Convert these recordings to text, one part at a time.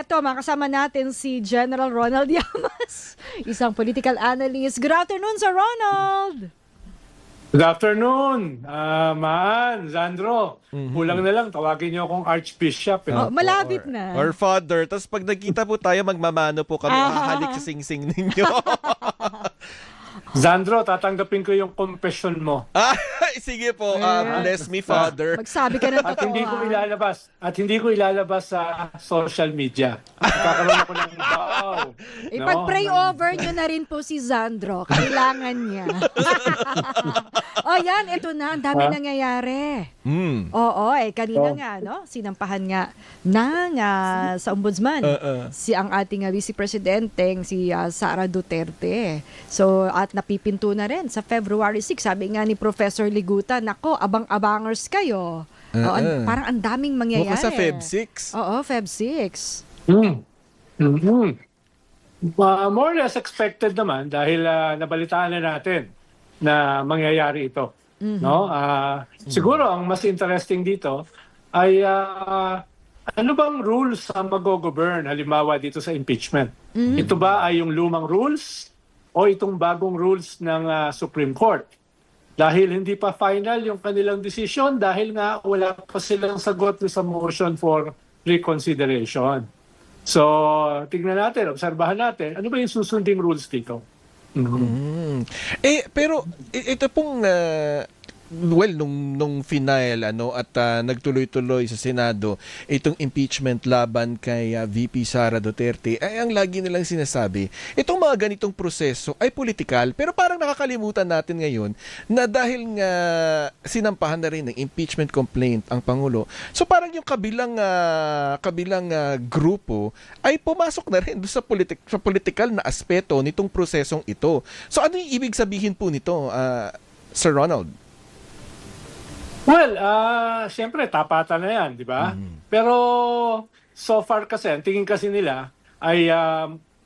eto, makasama natin si General Ronald Llamas, isang political analyst. Good afternoon, Sir Ronald! Good afternoon, Maan, Zandro. Kulang na lang, tawagin niyo akong Archbishop. Oh, malapit na. Or father. Tapos pag nagkita po tayo, magmamano po kami. Hahalik sa sing-sing ninyo. Zandro, tatanggapin ko yung confession mo. Sige po. Bless me, father. Magsabi ka ng At totoo. hindi ko ilalabas sa social media. Kakaroon ako ng wow. Ipag-pray over nyo na rin po si Zandro. Kailangan niya. Yan, ito na. Ang dami nangyayari. Oo, kanina nga, no? Sinampahan nga ng sa ombudsman. Si ang ating Vice Presidenteng si Sara Duterte. So, at napipinto na rin sa February 6. Sabi nga ni Professor Liguta, nako, abang-abangers kayo. Parang ang daming mangyayari. Bukas sa Feb 6. Oo, Feb 6. More or less expected naman dahil nabalitaan na natin na mangyayari ito. No? Siguro ang mas interesting dito ay ano bang rules ang mag-govern halimbawa dito sa impeachment? Ito ba ay yung lumang rules o itong bagong rules ng Supreme Court? Dahil hindi pa final yung kanilang decision dahil nga wala pa silang sagot sa motion for reconsideration. So, tignan natin, obserbahan natin, ano ba yung susunding rules dito? Pero ito pong nung final at nagtuloy-tuloy sa Senado itong impeachment laban kay VP Sara Duterte, ay ang lagi nilang sinasabi, itong mga ganitong proseso ay politikal, pero parang nakakalimutan natin ngayon na dahil nga sinampahan na rin ng impeachment complaint ang Pangulo, so parang yung kabilang grupo ay pumasok na rin sa political na aspeto nitong prosesong ito. So ano yung ibig sabihin po nito, Sir Ronald? Well, siyempre, tapatan na yan, di ba? Pero so far kasi, ang tingin kasi nila ay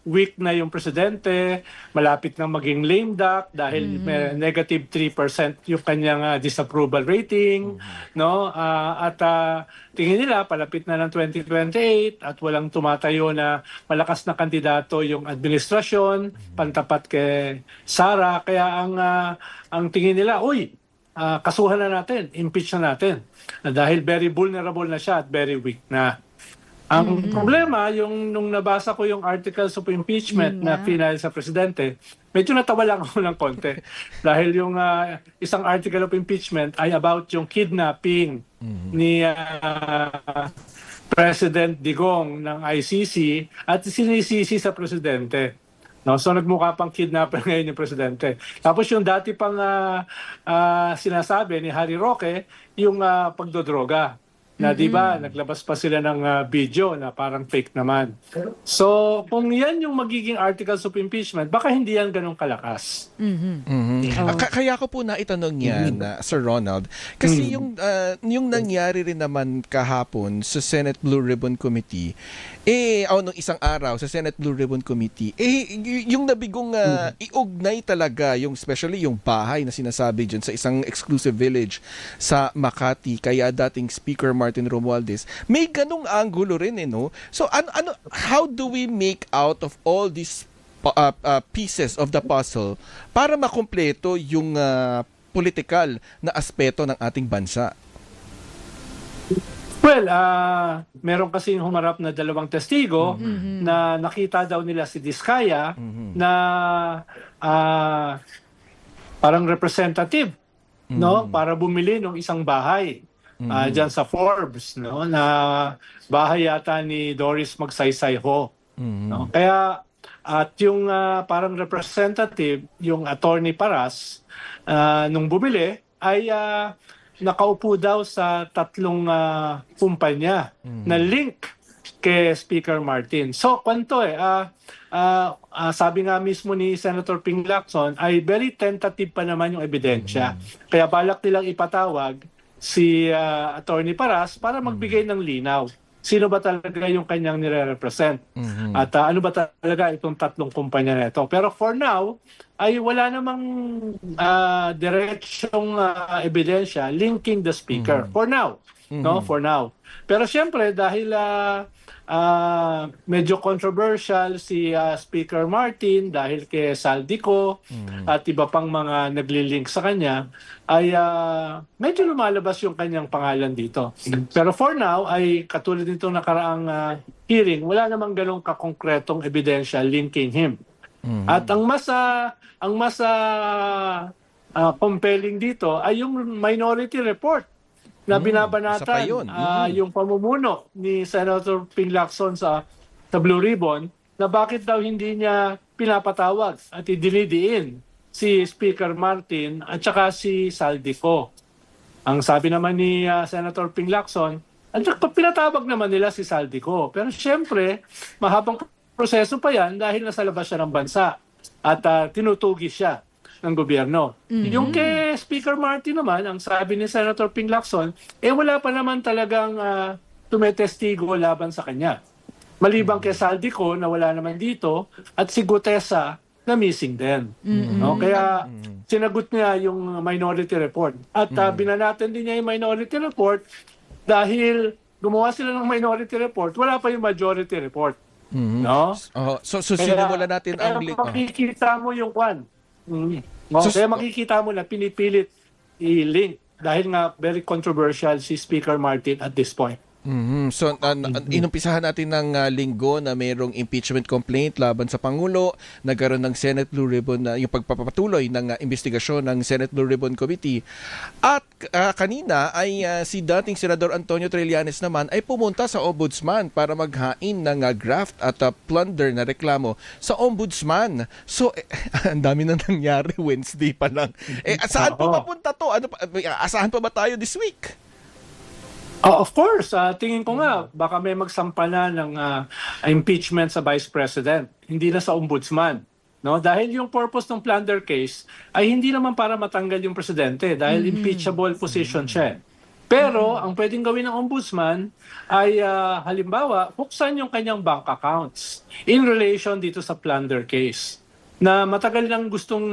weak na yung presidente, malapit na maging lame duck dahil may negative 3% yung kanyang disapproval rating, no? At tingin nila palapit na ng 2028 at walang tumatayo na malakas na kandidato yung administrasyon, pantapat kay Sara. Kaya ang tingin nila, kasuhan na natin, impeach na natin. Dahil very vulnerable na siya at very weak na. Ang problema, nung nabasa ko yung articles of impeachment na final sa presidente, medyo natawa lang ako ng konti. Dahil yung isang article of impeachment ay about yung kidnapping ni President Digong ng ICC at sinisisi sa presidente. No, so nagmukha pang kidnapper ngayon yung presidente. Tapos yung dati pang sinasabi ni Harry Roque, yung pagdodroga. Na di ba naglabas pa sila ng video na parang fake naman. So kung yan yung magiging articles of impeachment, baka hindi yan ganun kalakas. Kaya ko po naitanong yan, Sir Ronald, kasi yung nangyari rin naman kahapon sa Senate Blue Ribbon Committee, nung isang araw sa Senate Blue Ribbon Committee, yung nabigong iugnay talaga, yung especially yung bahay na sinasabi dyan sa isang exclusive village sa Makati, kaya dating Speaker Martin Romualdez, may ganung angulo rin no? So how do we make out of all these pieces of the puzzle para makumpleto yung political na aspeto ng ating bansa? Well, meron kasi humarap na dalawang testigo na nakita daw nila si Diskaya na parang representative, no, para bumili ng isang bahay diyan sa Forbes, no, na bahay yata ni Doris Magsaysay Ho. No? Kaya at yung parang representative, yung attorney Paras, nung bumili ay nakaupo daw sa tatlong kumpanya na link kay Speaker Martin. So, kwento sabi nga mismo ni Senator Ping Lacson, ay very tentative pa naman yung ebidensya. Kaya balak nilang ipatawag si Attorney Paras para magbigay ng linaw. Sino ba talaga yung kanyang nire-represent? At ano ba talaga itong tatlong kumpanya na ito? Pero for now, ay wala namang diretsyong ebidensya linking the speaker. For now. No? For now. Pero siyempre, dahil medyo controversial si Speaker Martin dahil kay Saldico at iba pang mga naglilink sa kanya, ay medyo lumalabas yung kanyang pangalan dito. Pero for now, ay katulad nitong nakaraang hearing, wala namang ganong kakongkretong ebidensya linking him. At ang mas compelling dito ay yung minority report na binabanatan yung pamumuno ni Senator Ping Lacson sa Blue Ribbon na bakit daw hindi niya pinapatawag at idinidiin si Speaker Martin at saka si Saldico. Ang sabi naman ni Senator Ping Lacson, at pinatawag naman nila si Saldico. Pero siyempre, mahabang proseso pa yan dahil nasa labas siya ng bansa at tinutugi siya ng gobyerno. Yung kay Speaker Martin naman, ang sabi ni Senator Ping Lacson, wala pa naman talagang tumetestigo laban sa kanya. Maliban kay Saldico na wala naman dito at si Gutesa na missing din. No? Kaya sinagot niya yung minority report. At binanatan din niya yung minority report dahil gumawa sila ng minority report, wala pa yung majority report. No? So sinimulan natin ang link. Makikita mo yung kwan. Kaya makikita mo na pinipilit i-link dahil nga very controversial si Speaker Martin at this point. So, inumpisahan natin ng linggo na mayroong impeachment complaint laban sa Pangulo. Nagkaroon ng Senate Blue Ribbon, yung pagpapatuloy ng investigasyon ng Senate Blue Ribbon Committee. At kanina ay si dating Senador Antonio Trillanes naman ay pumunta sa Ombudsman para maghain ng graft at plunder na reklamo sa Ombudsman. So, ang dami na nangyari Wednesday pa lang. Saan pa papunta to? Asahan pa ba tayo this week? Of course, tingin ko nga baka may magsampa na ng impeachment sa Vice President, hindi na sa Ombudsman. No? Dahil yung purpose ng plunder case ay hindi naman para matanggal yung presidente dahil impeachable position siya. Pero ang pwedeng gawin ng Ombudsman ay halimbawa, buksan yung kanyang bank accounts in relation dito sa plunder case na matagal nang gustong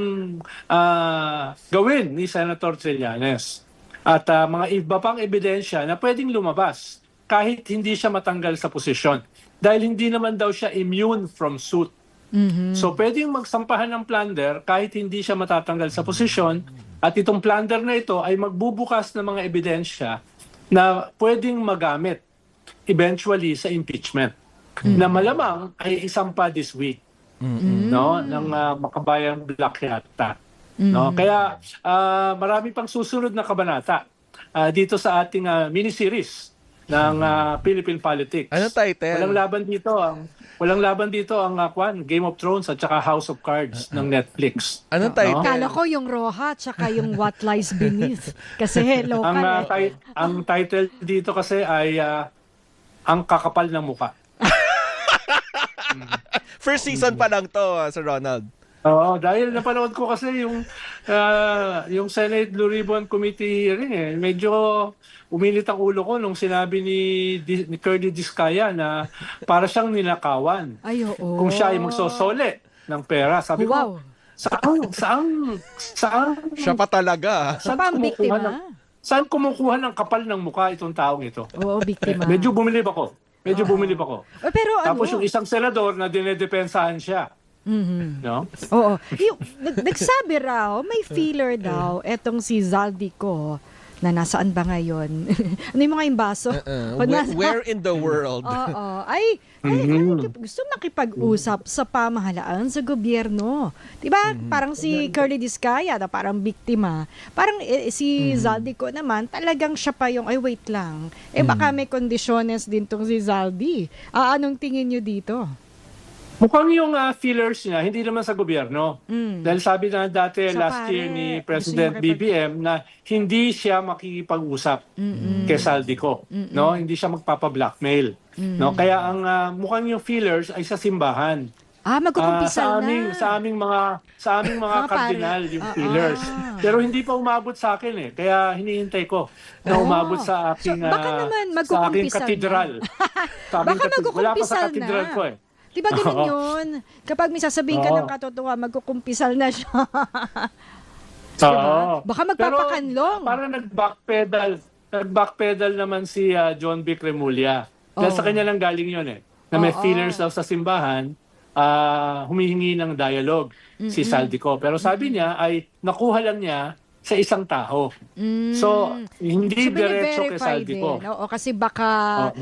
gawin ni Senator Trillanes. At mga iba pang ebidensya na pwedeng lumabas kahit hindi siya matanggal sa posisyon. Dahil hindi naman daw siya immune from suit. So pwedeng magsampahan ng plunder kahit hindi siya matatanggal sa posisyon at itong plunder na ito ay magbubukas ng mga ebidensya na pwedeng magamit eventually sa impeachment. Na malamang ay isampa this week no, ng Makabayan Black yata. No, kaya marami pang susunod na kabanata dito sa ating mini-series ng Philippine Politics. Ano title? Walang laban dito ang Game of Thrones at saka House of Cards ng Netflix. Ano title? Kala ko yung Roja at saka yung What Lies Beneath. Kasi local ang title dito kasi ay Ang Kakapal ng Mukha. First season pa lang to, Sir Ronald. Oo, dahil napanood ko kasi yung Senate Blue Ribbon Committee hearing medyo uminit ang ulo ko nung sinabi ni Curly Discaya na para siyang ninakawan. Ay, oo. Kung siya ay magsosole ng pera. Sabi ko, saan siya pa talaga. Saan kumukuha ng kapal ng mukha itong taong ito? Oo, biktima. Medyo bumilib ako. Pero tapos yung isang senador na dinedepensahan siya. No? Oo. Nagsabi raw, may feeler daw, etong si Zaldico, na nasaan ba ngayon? Ano yung mga imbaso? Where in the world? Oo. Ay, gusto makipag-usap sa pamahalaan, sa gobyerno. Diba? Parang si Curly Discaya, na parang biktima. Parang si Zaldico naman, talagang siya pa yung, ay wait lang. Baka may kondisyones din tong si Zaldi. Anong tingin nyo dito? Mukhang yung feelers niya, hindi naman sa gobyerno. Dahil sabi na dati last year ni President BBM na hindi siya makikipag-usap kay Saldico. No? Hindi siya magpapa-blackmail. No? Kaya ang mukhang yung feelers ay sa simbahan. Magkukumpisal na. Sa aming mga kardinal yung feelers. Pero hindi pa umabot sa akin Kaya hinihintay ko na umabot sa aking, baka naman sa aking katedral. Baka magkukumpisal wala pa sa katedral ko Diba ganun yun? Kapag may sasabihin ka ng katotohanan, magkukumpisal na siya. Diba? Baka magpapakanlong. Pero parang nag-backpedal naman si John B. Cremulya. Dahil sa kanya lang galing yun na may feelers daw sa simbahan, humihingi ng dialogue si Saldico. Pero sabi niya ay nakuha lang niya sa isang tao. So, hindi diretso kay Saldico. Oo, kasi baka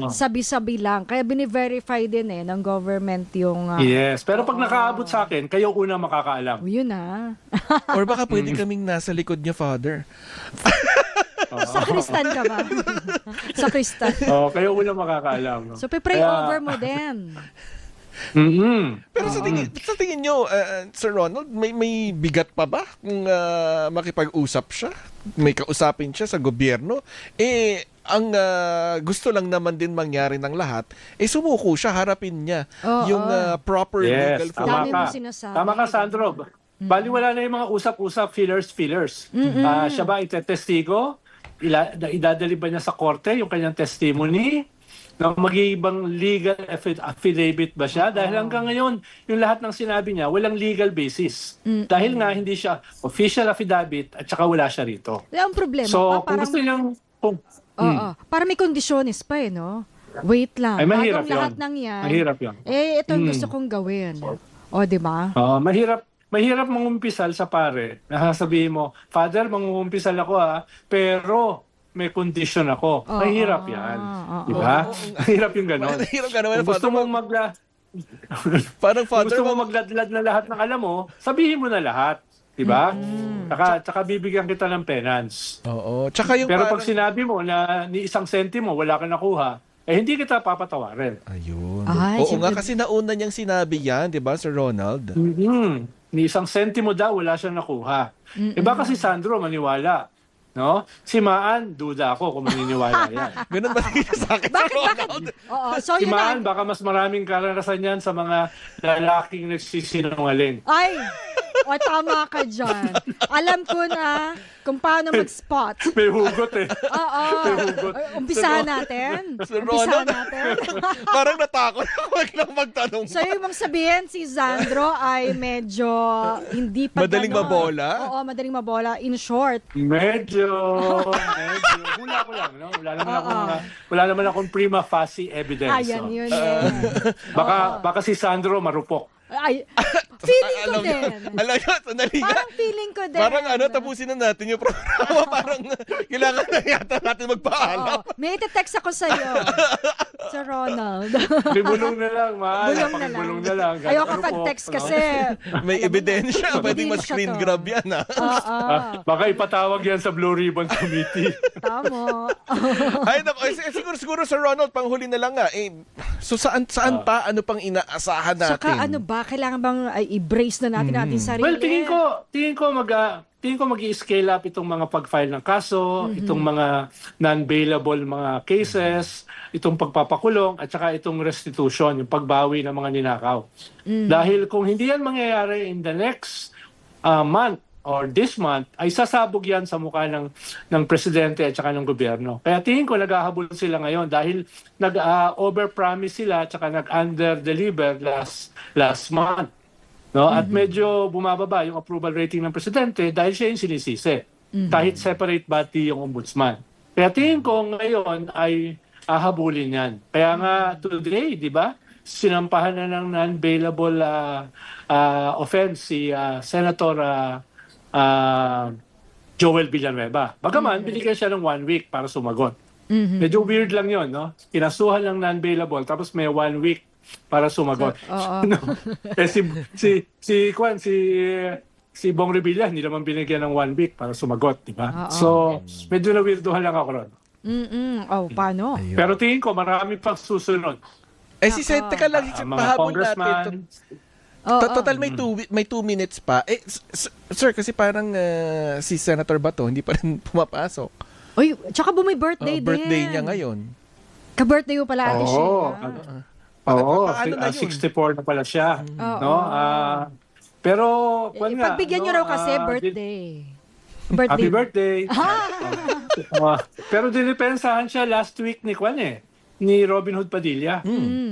sabi-sabi lang. Kaya bini-verify din ng government yung... yes, pero pag nakaabot sa akin, kayo una makakaalam. Yun na. Or baka pwede kaming nasa likod niya, Father. Sa Kristan ka ba? Sa Kristan. Kayo una makakaalam. So, pray over mo din. Pero sa tingin nyo, Sir Ronald, may bigat pa ba kung makipag-usap siya? May kausapin siya sa gobyerno? Ang gusto lang naman din mangyari ng lahat, sumuko siya, harapin niya yung proper legal Dami mo form. sinasabi. Tama ka, Sandro. Bali wala na yung mga usap-usap, fillers. Siya ba itetestigo? Idadali ba niya sa korte yung kanyang testimony? Na mag-iibang legal affidavit ba siya? Dahil hanggang ngayon, yung lahat ng sinabi niya, walang legal basis. Dahil nga hindi siya official affidavit at saka wala siya rito. Ang problema So, pa, kung gusto niyang... para may kondisyones pa no? Wait lang. Ay, mahirap Bagong lahat yun. ng yan. Mahirap yun. Ito ang gusto kong gawin. Di ba? Mahirap mangumpisal sa pare. Sasabihin mo, Father, mangumpisal ako pero may condition ako. Mahirap yan. Di ba? Mahirap yung gano'n. Mahirap ka naman, Kung gusto mong parang Father, gusto mo magladlad na lahat ng alam mo, sabihin mo na lahat. Di ba? Tsaka bibigyan kita ng penance. Oo. Tsaka yung pero pag sinabi mo na ni isang sentimo wala ka nakuha, hindi kita papatawarin. Ayun. Ay, Oo nga, kasi nauna niyang sinabi yan, di ba, Sir Ronald? Ni isang sentimo daw wala siyang nakuha. Baka si Sandro maniwala. No? Si Maan, duda ako kung maniniwala yan. Ganun ba sa akin, Sir Ronald? So Si yun Maan, baka mas maraming karanasan yan sa mga lalaking nagsisinungaling. Ay! Tama ka dyan. Alam ko na kung paano mag-spot. May hugot May hugot. Umpisahan natin. Sir Umpisahan Ronald, natin. parang natakot ako lang magtanong. So yung mong sabihin, si Sandro ay medyo hindi pa Madaling ganon. mabola? Oo, madaling mabola. In short. Medyo. Hula ko lang, no? Wala naman akong prima facie evidence. Ayan, yun. Baka si Sandro marupok. Ay, feeling ko din. Alam nyo, sandali nga. Parang feeling ko din. Parang tapusin na natin yung programa. Parang kailangan na yata natin magpaalam. May ite-text ako sa'yo. Sir Ronald. Bulong na lang, Bulong na lang. Ganun Ayoko marupok, pag-text no? kasi. May ebidensya. Pwedeng Ebidensya ma-screen to. grab yan, ha? Baka ipatawag yan sa Blue Ribbon Committee. Tama. Ay, siguro, Sir Ronald, panghuli na lang nga. So, saan pa? Ano pang inaasahan natin? Saka ano ba? Kailangan bang i-brace na natin ating sarili? Well, tingin ko mag-i-scale up itong mga pag-file ng kaso, itong mga non-bailable mga cases, itong pagpapakulong, at saka itong restitution, yung pagbawi ng mga ninakaw. Dahil kung hindi yan mangyayari in the next month or this month, ay sasabog yan sa mukha ng presidente at saka ng gobyerno. Kaya tingin ko naghahabol sila ngayon dahil nag-overpromise sila at saka nag-under-deliver last month. No? At medyo bumababa yung approval rating ng presidente dahil siya yung sinisisi. Kahit separate body yung ombudsman. Kaya tingin ko ngayon ay hahabulin yan. Kaya nga today, di ba, sinampahan na ng non-bailable offense si Senator Joel Villanueva. Bagaman, binigyan siya ng 1 week para sumagot. Medyo weird lang yon, no? Kinasuhan lang non-bailable tapos may 1 week para sumagot. No? Si Bong Revilla, hindi naman binigyan ng 1 week para sumagot, di ba? So, medyo na-weirdohan lang ako ron. Paano? Ayun. Pero tingin ko, marami pang susunod. Teka lang, Mga pahabol congressman, natin. Total may 2 minutes pa. Sir, kasi parang si Senator Bato hindi pa rin pumapasok. Uy, tsaka may birthday din. Birthday niya ngayon. Ka-birthday mo pala, Ate Sheila. Paano na yun? 64 na pala siya. No? Pero, pagbigyan nyo raw kasi birthday. Happy birthday. Pero dinipensahan siya last week ni Kwan ni Robin Hood Padilla.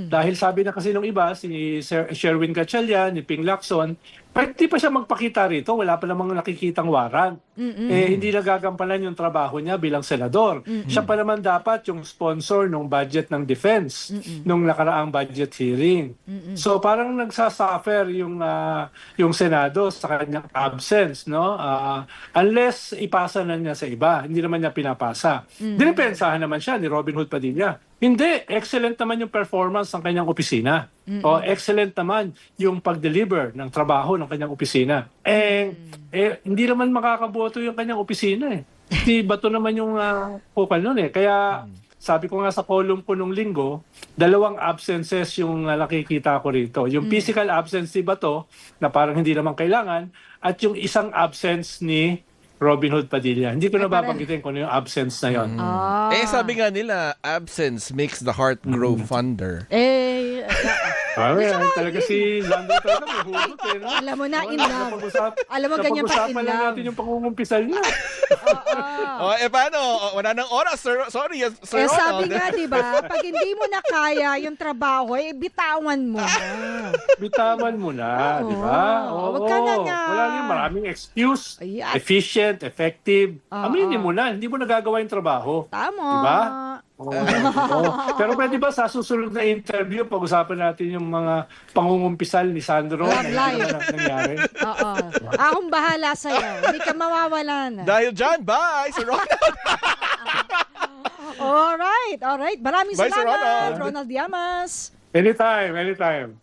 Dahil sabi na kasi nung iba, si Sherwin Gatchalian, ni Ping Lacson, di pa siya magpakita rito, wala pa namang nakikitang warrant. Hindi nagagampanan yung trabaho niya bilang senador. Siya pa naman dapat yung sponsor ng budget ng defense nung nakaraang budget hearing. So parang nagsasuffer yung Senado sa kanyang absence, no? Unless ipasa na niya sa iba, hindi naman niya pinapasa. Dinipensahan naman siya ni Robin Hood Padilla. Hindi, excellent naman yung performance ng kanyang opisina. O excellent naman yung pag-deliver ng trabaho ng kanyang opisina. Hindi naman makakaboto yung kanyang opisina eh. Si Bato naman yung kupal nun eh. Kaya sabi ko nga sa column ko nung linggo, 2 absences yung nakikita ko rito. Yung physical absence ni Bato, na parang hindi naman kailangan, at yung isang absence ni Robin Hood Padilla. Hindi ko na babanggitin kung ano yung absence na yon. Sabi nga nila, absence makes the heart grow fonder. Talaga si Lando talaga may hugot eh. No? Alam mo na, in love. Alam mo, ganyan pa in Napag-usapan lang love. natin yung pangungumpisal niya. Paano? Wala nang oras, sir. Sorry, Sir Ronald. Sabi nga, di ba, pag hindi mo na kaya yung trabaho, bitawan mo na. Bitawan mo na, di ba? Wag ka na nga. Wala nang maraming excuse. Ayan. Efficient, effective. Aminin mo na, hindi mo nagagawa yung trabaho. Tama. Di ba? Pero pwede ba sa susunod na interview, pag-usapan natin yung mga pangungumpisal ni Sandro na hindi naman nangyari? Akong bahala sa'yo. Hindi ka mawawalan. Dahil dyan, bye, Sir Ronald. Alright. Maraming Bye, Sir salamat, Ronald. Ronald Llamas. Anytime.